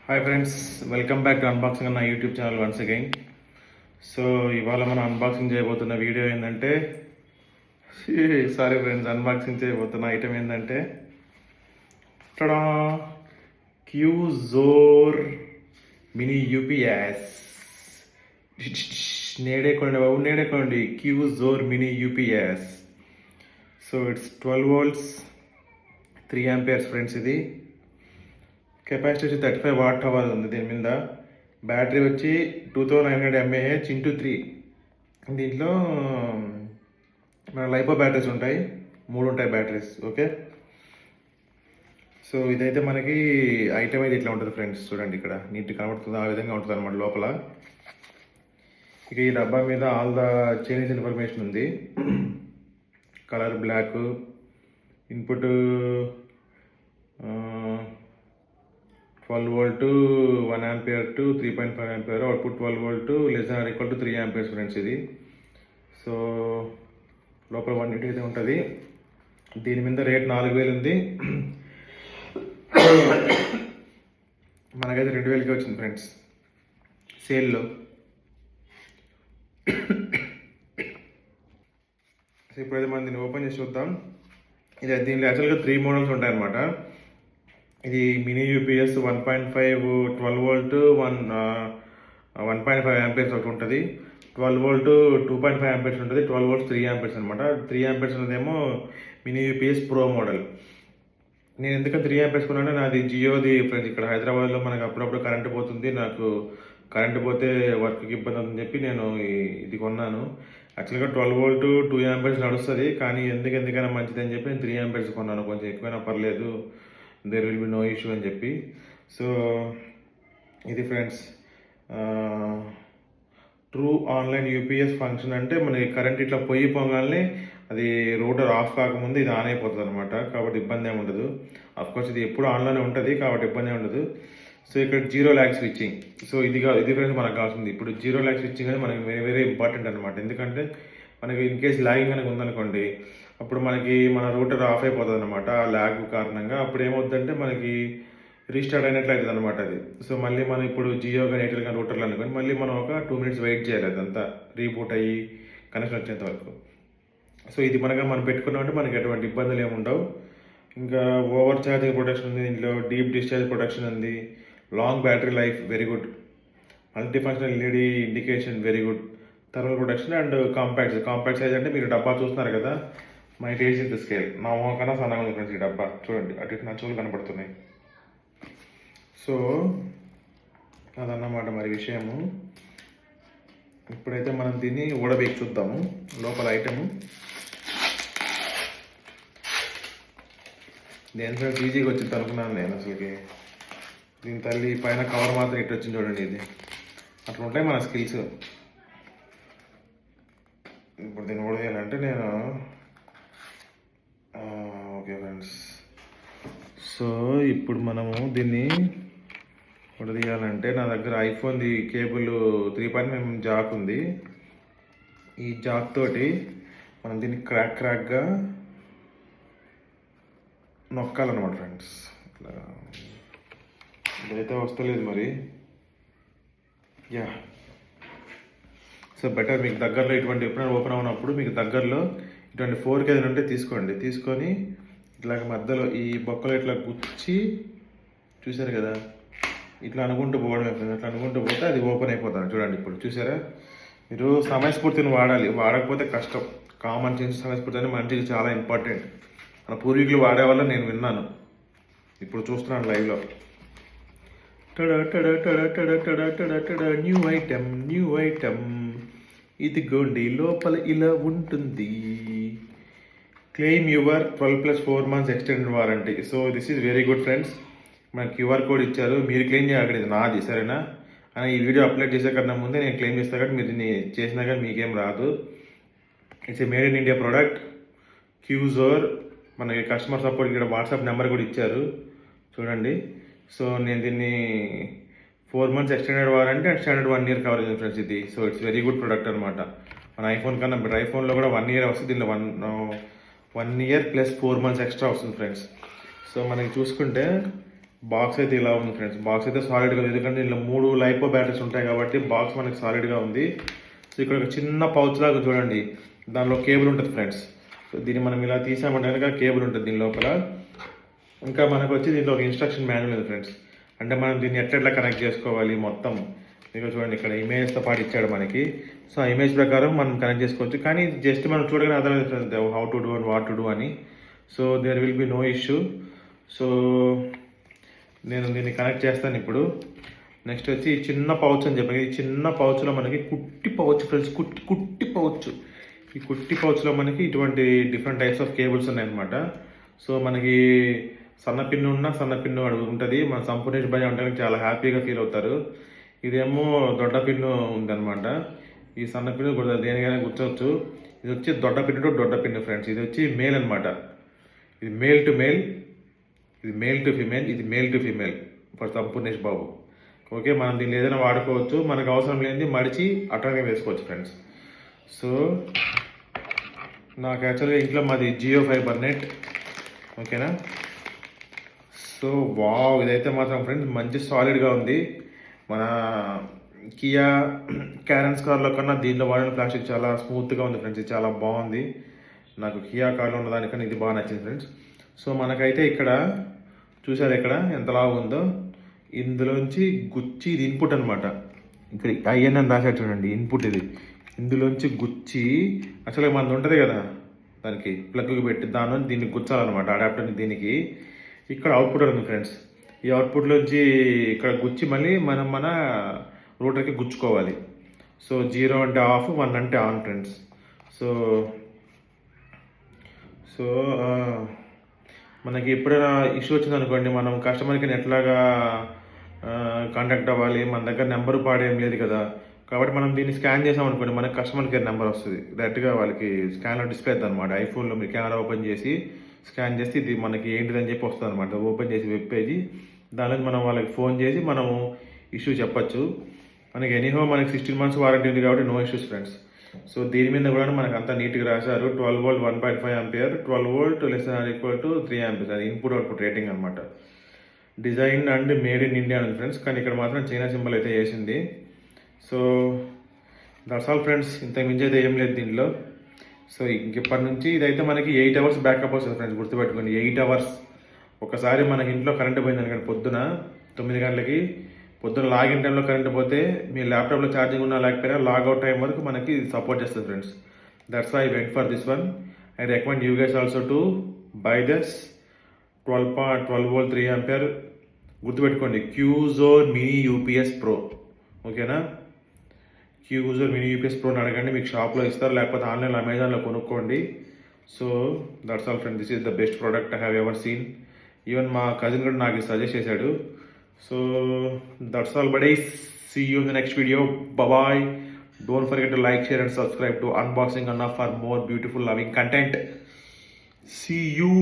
Hi friends, welcome back to unboxing Anna YouTube channel once again. So ఇవాళ మనం unboxing చేయబోతున్న video ఏంటంటే sorry friends, unboxing చేయబోతున్న item ఏంటంటే టడా క్యూజోర్ మినీ యూపీఎస్. నేడేకోండి బాబు, నేడేకోండి Cuzor mini UPS. So it's 12 volts 3 amperes friends. ఇది కెపాసిటీ వచ్చి 35 watt ఉంది. దీని మీద బ్యాటరీ వచ్చి 2900 mAh x 3. దీంట్లో మన లైపో బ్యాటరీస్ ఉంటాయి, 3 ఉంటాయి బ్యాటరీస్. ఓకే, సో ఇదైతే మనకి ఐటమ్ అయితే ఇట్లా ఉంటుంది ఫ్రెండ్స్. చూడండి, ఇక్కడ నీట్ కనబడుతుంది, ఆ విధంగా ఉంటుంది అనమాట లోపల. ఇక ఈ డబ్బా మీద ఆల్ ద చైనీస్ ఇన్ఫర్మేషన్ ఉంది. Colour black, input 12 volt 1 ampere to 3.5 ampere, output 12 volt ≤ 3 amperes friends. ఇది సో లోపల 180 అయితే ఉంటుంది. దీని మీద రేట్ 4000 ఉంది. మనకైతే 2000కి వచ్చింది ఫ్రెండ్స్ సేల్లో. సో ఇప్పుడైతే మనం దీన్ని ఓపెన్ చేసి చూద్దాం. దీనిలో యాక్చువల్గా 3 మోడల్స్ ఉంటాయన్నమాట. ఇది మినీ యూపీఎస్ 1.5 12 volt 1.5 amperes ఒకటి ఉంటుంది. 12 volt 2.5 amperes ఉంటుంది. 12 volts 3 amperes అనమాట. 3 amperes ఉన్నదేమో మినీ యూపీఎస్ ప్రో మోడల్. నేను ఎందుకంటే 3 amperes కొన్నాను, నాది జియోది ఫ్రెండ్స్. ఇక్కడ హైదరాబాద్లో మనకు అప్పుడప్పుడు కరెంటు పోతుంది. నాకు కరెంటు పోతే వర్క్కి ఇబ్బంది అవుతుందని చెప్పి నేను ఇది కొన్నాను. యాక్చువల్గా 12 volt 2 amperes నడుస్తుంది, కానీ ఎందుకైనా మంచిదని చెప్పి నేను 3 amperes కొన్నాను. కొంచెం ఎక్కువైనా పర్లేదు, there will be no issue అని చెప్పి. సో ఇది friends true online UPS function. అంటే మనకి కరెంట్ ఇట్లా పొయ్యి పొంగాలని అది రూటర్ ఆఫ్ కాకముందు ఇది ఆన్ అయిపోతుంది అనమాట. కాబట్టి ఇబ్బంది ఏమి ఉండదు. అఫ్కోర్స్ ఇది ఎప్పుడు ఆన్లోనే ఉంటుంది కాబట్టి ఇబ్బంది ఏమి ఉండదు. సో ఇక్కడ 0 lag స్విచ్చింగ్. సో ఇది ఫ్రెండ్స్ మనకు కావాల్సింది. ఇప్పుడు 0 lag స్విచ్చింగ్ అనేది మనకి వెరీ ఇంపార్టెంట్ అనమాట. ఎందుకంటే మనకి ఇన్ కేస్ ల్యాగింగ్ అనేది ఉందనుకోండి, అప్పుడు మనకి మన రూటర్ ఆఫ్ అయిపోతుంది అనమాట ఆ ల్యాగ్ కారణంగా. అప్పుడు ఏమవుతుందంటే మనకి రీస్టార్ట్ అయినట్లు అవుతుంది అనమాట అది. సో మళ్ళీ మనం ఇప్పుడు జియో కానీ ఎయిర్టెల్ కానీ రూటర్లు అనుకోని మళ్ళీ మనం ఒక 2 minutes వెయిట్ చేయాలి, అదంతా రీబూట్ అయ్యి కనెక్షన్ వచ్చేంత వరకు. సో ఇది మనం పెట్టుకున్నామంటే మనకి ఎటువంటి ఇబ్బందులు ఏమి ఉండవు. ఇంకా ఓవర్ ఛార్జింగ్ ప్రొటెక్షన్ ఉంది దీంట్లో, డీప్ డిశ్చార్జ్ ప్రొటెక్షన్ ఉంది, long battery life very good, multi functional LED indication very good, thermal protection and compact size. అంటే మీరు డబ్బా చూస్తున్నారు కదా, my taste in the scale. నా మొహం కన్నా సన్నగా ఉంది ఫ్రెండ్స్ ఈ డబ్బా. చూడండి, అటు ఇటు నా చెవులు కనపడుతున్నాయి. సో అదన్నమాట మరి విషయము. ఇప్పుడైతే మనం దీన్ని ఊడబెట్టి చూద్దాము లోపల ఐటము. దేని ఫ్రెండ్స్ ఈజీగా వచ్చింది అనుకున్నాను నేను అసలుకి. దీని తల్లి పైన కవర్ మాత్రం ఇటు వచ్చింది చూడండి. ఇది అట్లా ఉంటాయి మన స్కిల్స్. ఇప్పుడు దీన్ని ఊడేయాలంటే నేను ఓకే ఫ్రెండ్స్. సో ఇప్పుడు మనము దీన్ని ఉడదీయాలంటే నా దగ్గర ఐఫోన్ది కేబుల్ 3.5 జాక్ ఉంది. ఈ జాక్ తోటి మనం దీన్ని క్రాక్గా నొక్కాలన్నమాట ఫ్రెండ్స్. ఇట్లా ఇదైతే వస్తలేదు మరి. యా, సో బెటర్ మీకు దగ్గరలో ఇటువంటి ఎప్పుడైనా ఓపెన్ అవునప్పుడు మీకు దగ్గరలో ఇటువంటి 4K ఏదైనా ఉంటే తీసుకొని ఇట్లాగ మధ్యలో ఈ బొక్కలు ఇట్లా గుచ్చి చూసారు కదా, ఇట్లా అనుకుంటూ పోవడం. అట్లా అనుకుంటూ పోతే అది ఓపెన్ అయిపోతుంది. చూడండి ఇప్పుడు చూసారా. మీరు సమయస్ఫూర్తిని వాడాలి, వాడకపోతే కష్టం. కామన్ సెన్స్ సమయస్ఫూర్తి అనేది మనిషికి చాలా ఇంపార్టెంట్. మన పూర్వీకులు వాడే వల్ల నేను విన్నాను, ఇప్పుడు చూస్తున్నాను లైవ్లో. న్యూ ఐటమ్ ఇదిగోండి, లోపల ఇలా ఉంటుంది. Claim your 12+4 months extended warranty. So this is very good friends. మనకు QR కోడ్ ఇచ్చారు, మీరు క్లెయిమ్ చేయాలి. ఇది నాది, సరేనా? అని ఈ వీడియో అప్లోడ్ చేసే కన్నా ముందే నేను క్లెయిమ్ చేస్తాను కాబట్టి మీరు దీన్ని చేసినా కానీ మీకేం రాదు. It's a made in India product Cuzor. మనకి కస్టమర్ సపోర్ట్ ఇక్కడ వాట్సాప్ నెంబర్ కూడా ఇచ్చారు చూడండి. సో నేను దీన్ని 4 months extended warranty and standard 1 year coverage friends ఇది. So it's very good product అనమాట. మన ఐఫోన్ కన్నా బెటర్. ఐఫోన్లో కూడా 1 year వస్తుంది, దీనిలో 1 year + 4 months ఎక్స్ట్రా వస్తుంది ఫ్రెండ్స్. సో మనకి చూసుకుంటే బాక్స్ అయితే ఇలా ఉంది ఫ్రెండ్స్. బాక్స్ అయితే సాలిడ్గా ఉంది, ఎందుకంటే దీనిలో 3 లైపో బ్యాటరీస్ ఉంటాయి కాబట్టి బాక్స్ మనకి సాలిడ్గా ఉంది. సో ఇక్కడ ఒక చిన్న పౌచ్ లాగా చూడండి, దానిలో కేబుల్ ఉంటుంది ఫ్రెండ్స్. సో దీన్ని మనం ఇలా తీసామంటే కనుక కేబుల్ ఉంటుంది దీని లోపల. ఇంకా మనకు వచ్చి దీంట్లో ఒక ఇన్స్ట్రక్షన్ మాన్యువల్ ఉంది ఫ్రెండ్స్. అంటే మనం దీన్ని ఎట్లా కనెక్ట్ చేసుకోవాలి మొత్తం. ఇక్కడ చూడండి, ఇక్కడ ఇమేజ్తో పాటు ఇచ్చాడు మనకి. సో ఆ ఇమేజ్ ప్రకారం మనం కనెక్ట్ చేసుకోవచ్చు. కానీ జస్ట్ మనం చూడగానే అర్థమైంది friends how to do and what to do అని. So there will be no issue. So నేను దీన్ని కనెక్ట్ చేస్తాను ఇప్పుడు. నెక్స్ట్ వచ్చి ఈ చిన్న పౌచ్ అని చెప్పాను, ఈ చిన్న పౌచ్లో మనకి కుట్టి పౌచ్ ఫ్రెండ్స్, కుట్టి పౌచ్. ఈ కుట్టి పౌచ్లో మనకి ఇటువంటి డిఫరెంట్ టైప్స్ ఆఫ్ కేబుల్స్ ఉన్నాయన్నమాట. సో మనకి సన్న పిన్ను ఉన్న సన్న పిన్ను ఉంటుంది. మన సంపూర్ణేష్ భయ్య అంటే చాలా హ్యాపీగా ఫీల్ అవుతారు. ఇదేమో దొడ్డ పిన్ను ఉందన్నమాట. ఈ సన్న పిన్ను దేనికైనా కూర్చోవచ్చు. ఇది వచ్చి Dodda pin to Dodda pin friends. ఇది వచ్చి మేల్ అనమాట. ఇది మేల్ టు మేల్, ఇది మేల్ టు ఫీమేల్, ఇది male to female for Sampoornesh Babu. Okay, మనం దీన్ని ఏదైనా వాడుకోవచ్చు, మనకు అవసరం లేనిది మడిచి అట్రానే వేసుకోవచ్చు ఫ్రెండ్స్. సో నాకు యాక్చువల్గా ఇంట్లో మాది జియో ఫైబర్ నెట్. ఓకేనా. సో వావ్, ఇదైతే మాత్రం ఫ్రెండ్స్ మంచి సాలిడ్గా ఉంది. మన కియా క్యారెన్స్ కార్లో కన్నా దీనిలో వాడిన ప్లాస్టిక్ చాలా స్మూత్గా ఉంది ఫ్రెండ్స్. ఇది చాలా బాగుంది. నాకు కియా కార్లో ఉన్న దానికన్నా ఇది బాగా నచ్చింది ఫ్రెండ్స్. సో మనకైతే ఇక్కడ చూసారు ఇక్కడ ఎంతలా ఉందో, ఇందులోంచి గుచ్చి, ఇది ఇన్పుట్ అనమాట. ఇక్కడ ఐఎన్ అని రాశాడు చూడండి, ఇన్పుట్ ఇది. ఇందులోంచి గుచ్చి యాక్చువల్గా మనది ఉంటుంది కదా, దానికి ప్లగ్కి పెట్టి దాని దీన్ని గుచ్చాలన్నమాట, అడాప్టర్ని దీనికి. ఇక్కడ అవుట్పుట్ ఉంది ఫ్రెండ్స్. ఈ అవుట్పుట్లోంచి ఇక్కడ గుచ్చి మళ్ళీ మనం మన రూటర్కి గుచ్చుకోవాలి. సో 0 అంటే ఆఫ్, 1 అంటే ఆన్ ఫ్రెండ్స్. సో సో మనకి ఎప్పుడైనా ఇష్యూ వచ్చింది అనుకోండి, మనం కస్టమర్కి ఎట్లాగా కాంటాక్ట్ అవ్వాలి, మన దగ్గర నెంబర్ పాడేం లేదు కదా. కాబట్టి మనం దీన్ని స్కాన్ చేసాం అనుకోండి, మనకి కస్టమర్ కేర్ నెంబర్ వస్తుంది డైరెక్ట్గా. వాళ్ళకి స్కాన్లో డిస్ప్లే అవుతుంది అనమాట. ఐఫోన్లో మీరు కెమెరా ఓపెన్ చేసి స్కాన్ చేస్తే ఇది మనకి ఏంటిదని చెప్పి వస్తుంది అనమాట. ఓపెన్ చేసి వెబ్ పేజీ, దానిలో మనం వాళ్ళకి ఫోన్ చేసి మనము ఇష్యూ చెప్పచ్చు. మనకి ఎనీహో మనకి 16 months వారంటీ ఉంది కాబట్టి నో ఇష్యూస్ ఫ్రెండ్స్. సో దీని మీద కూడా మనకు అంతా నీట్గా రాశారు. 12 volt 1.5 ampere, 12 volt ≤ 3 amperes. అది ఇన్పుట్ అవుట్పుట్ రేటింగ్ అనమాట. Design and made in India ఉంది ఫ్రెండ్స్, కానీ ఇక్కడ మాత్రం చైనా సింబల్ అయితే వేసింది. సో దట్స్ ఆల్ ఫ్రెండ్స్, ఇంత మించి అయితే ఏం లేదు దీనిలో. సో ఇంకెప్పటి నుంచి ఇదైతే మనకి 8 hours బ్యాకప్ వస్తుంది ఫ్రెండ్స్, గుర్తుపెట్టుకోండి 8 hours. ఒకసారి మనకి ఇంట్లో కరెంట్ పోయింది అనుకోండి, పొద్దున 9 గంటలకి, పొద్దున లాగిన్ టైంలో కరెంట్ పోతే మీ ల్యాప్టాప్లో ఛార్జింగ్ ఉన్నా లేకపోయినా లాగౌట్ టైం వరకు మనకి సపోర్ట్ చేస్తుంది friends. That's why I went for this one. I recommend you guys also to buy this 12 volt 3 ampere. గుర్తుపెట్టుకోండి, క్యూజోర్ మినీ యూపీఎస్ ప్రో. ఓకేనా, క్యూజోర్ మినీ యూపీఎస్ ప్రోని అడగండి, మీకు షాప్లో ఇస్తారు, లేకపోతే ఆన్లైన్లో అమెజాన్లో కొనుక్కోండి. So that's all friend, this is the best product I have ever seen. Even మా కజిన్ కూడా నాకు సజెస్ట్ చేశాడు. So that's all buddies, see you in the next video. Bye bye. Don't forget to like, share and subscribe to Unboxing Anna for more beautiful loving content. See you.